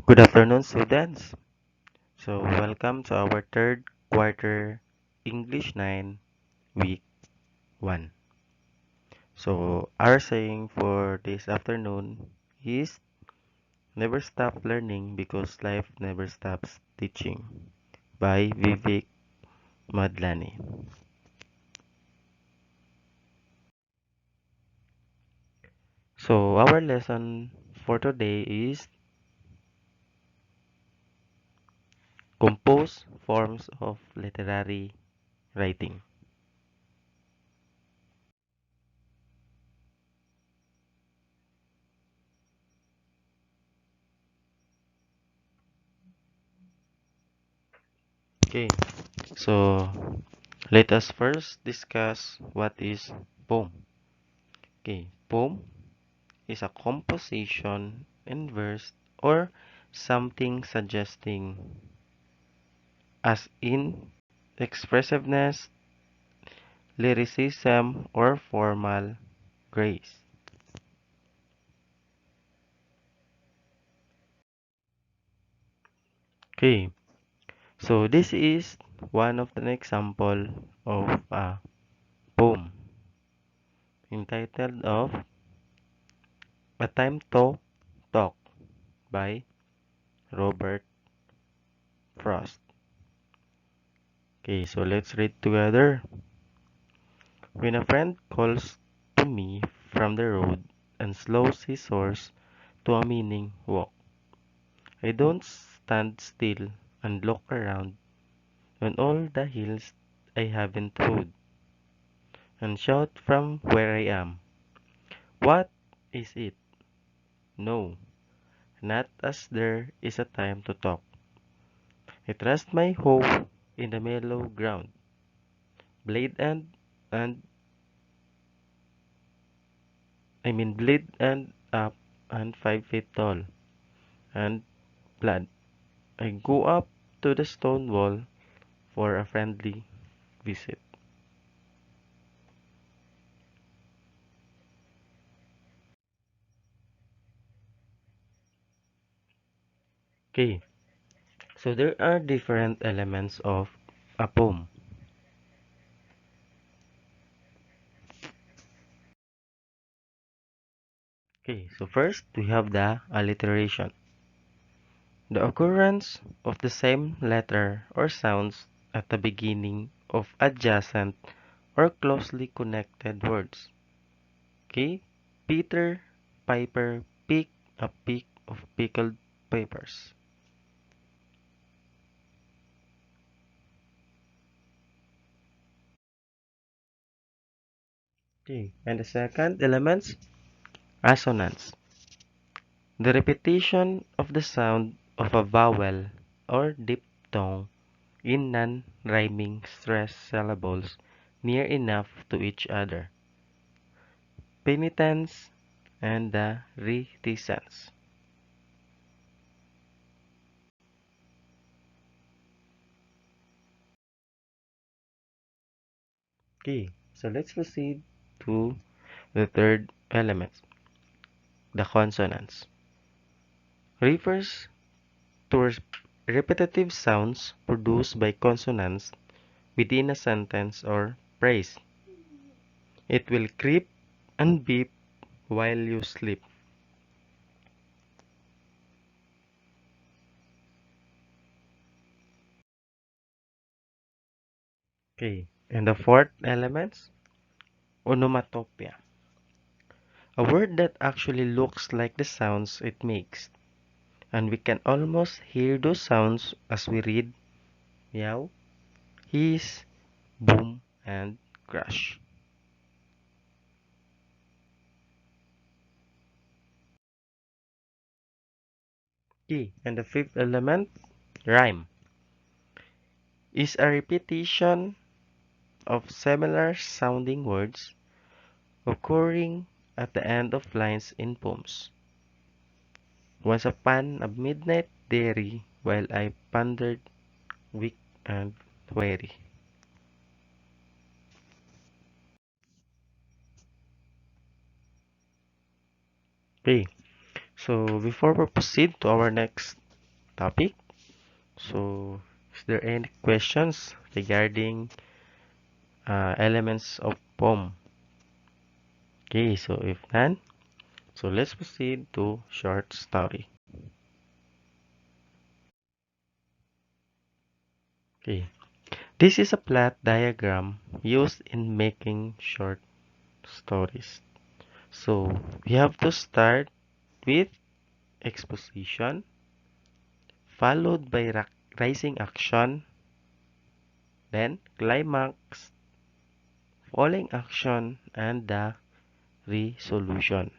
Good afternoon, students. Welcome to our third quarter English 9 week 1. Our saying for this afternoon is never stop learning because life never stops teaching by Vivek Madlani. Our lesson for today is compose forms of literary writing. Okay, so let us first discuss what is poem. Okay, poem is a composition in verse or something suggesting as in expressiveness, lyricism, or formal grace. Okay, so this is one of an example of a poem entitled of A Time to Talk by Robert Frost. Okay, so let's read together. When a friend calls to me from the road and slows his horse to a meaning walk, I don't stand still and look around on all the hills I haven't hoed and shout from where I am. What is it? No, not as there is a time to talk. I trust my hope in the mellow ground, blade and blade and up and 5 feet tall and blood. I go up to the stone wall for a friendly visit. Okay, so there are different elements of a poem. Okay, so first we have the alliteration. The occurrence of the same letter or sounds at the beginning of adjacent or closely connected words. Okay, Peter Piper picked a peck of pickled peppers. Okay, and the second element, assonance. The repetition of the sound of a vowel or diphthong in non-rhyming stressed syllables near enough to each other. Penitence and the reticence. Okay, so let's proceed to the third element, the consonants. Refers to repetitive sounds produced by consonants within a sentence or phrase. It will creep and beep while you sleep. Okay, and the fourth element, onomatopoeia. A word that actually looks like the sounds it makes, and we can almost hear those sounds as we read meow, hiss, boom, and crash. Okay, and the fifth element, rhyme, is a repetition of similar sounding words occurring at the end of lines in poems. Once upon a midnight dairy while I pondered weak and weary. Okay, so before we proceed to our next topic. So, is there any questions regarding elements of poem? Okay, so if none, so let's proceed to short story. Okay, this is a plot diagram used in making short stories. So we have to start with exposition, followed by rising action, then climax, falling action, and the resolution.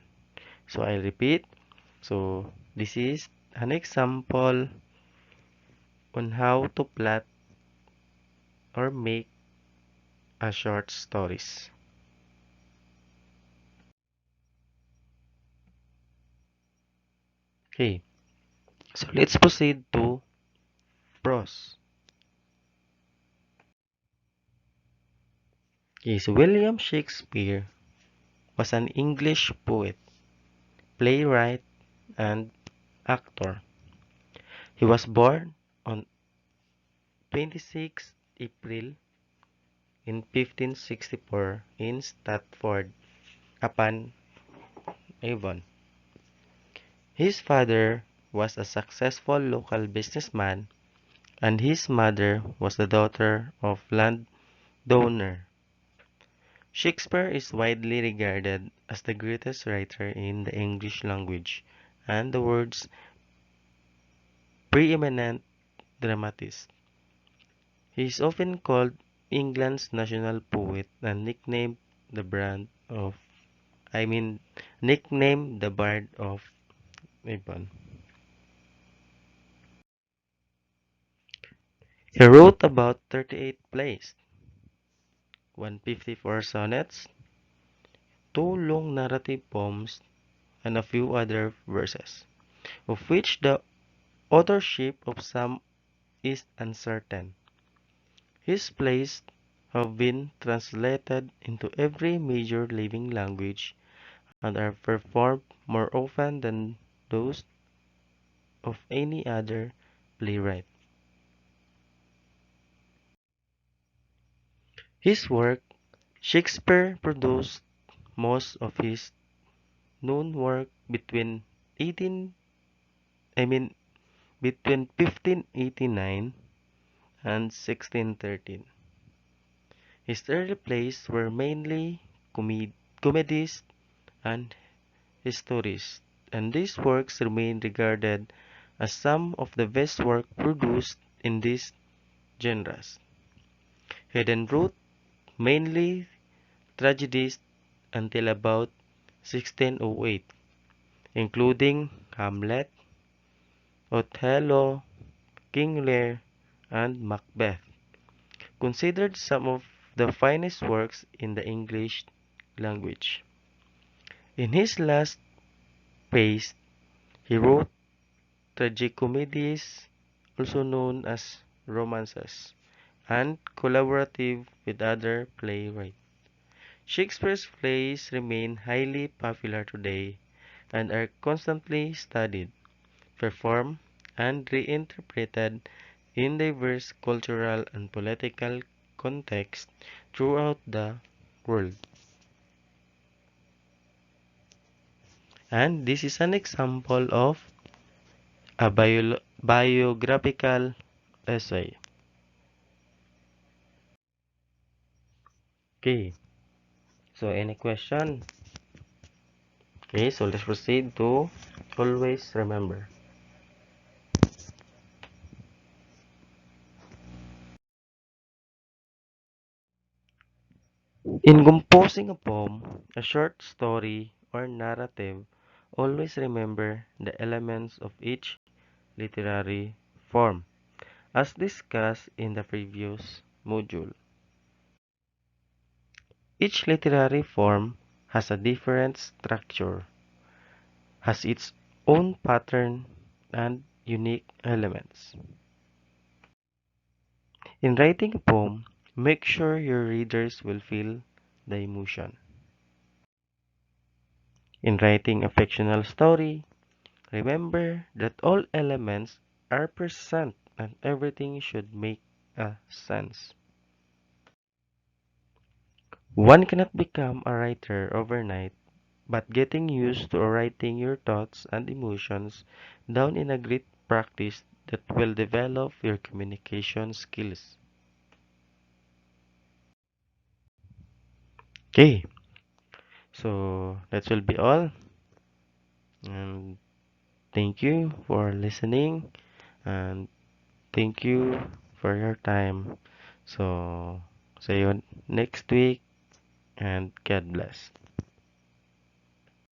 So I repeat. So this is an example on how to plot or make a short stories. Okay, so let's proceed to prose. Okay, so William Shakespeare was an English poet, playwright, and actor. He was born on 26 April in 1564 in Stratford upon Avon. His father was a successful local businessman and his mother was the daughter of landowner. Shakespeare is widely regarded as the greatest writer in the English language and the world's preeminent dramatist. He is often called England's national poet and I mean, nicknamed the Bard of Avon. He wrote about 38 plays, 154 sonnets, two long narrative poems, and a few other verses, of which the authorship of some is uncertain. His plays have been translated into every major living language and are performed more often than those of any other playwright. His work, Shakespeare produced most of his known work between 18 I mean between 1589 and 1613. His early plays were mainly comedies and histories, and these works remain regarded as some of the best work produced in these genres. He then wrote mainly tragedies until about 1608, including Hamlet, Othello, King Lear, and Macbeth, considered some of the finest works in the English language. In his last piece, he wrote tragicomedies, also known as romances, and collaborative with other playwrights. Shakespeare's plays remain highly popular today and are constantly studied, performed, and reinterpreted in diverse cultural and political contexts throughout the world. And this is an example of a biographical essay. Okay, so any question? Okay, so let's proceed to always remember. In composing a poem, a short story, or narrative, always remember the elements of each literary form, as discussed in the previous module. Each literary form has a different structure, has its own pattern, and unique elements. In writing a poem, make sure your readers will feel the emotion. In writing a fictional story, remember that all elements are present and everything should make a sense. One cannot become a writer overnight, but getting used to writing your thoughts and emotions down in a great practice that will develop your communication skills. Okay, so that will be all. And thank you for listening and thank you for your time. So, see you next week and God bless.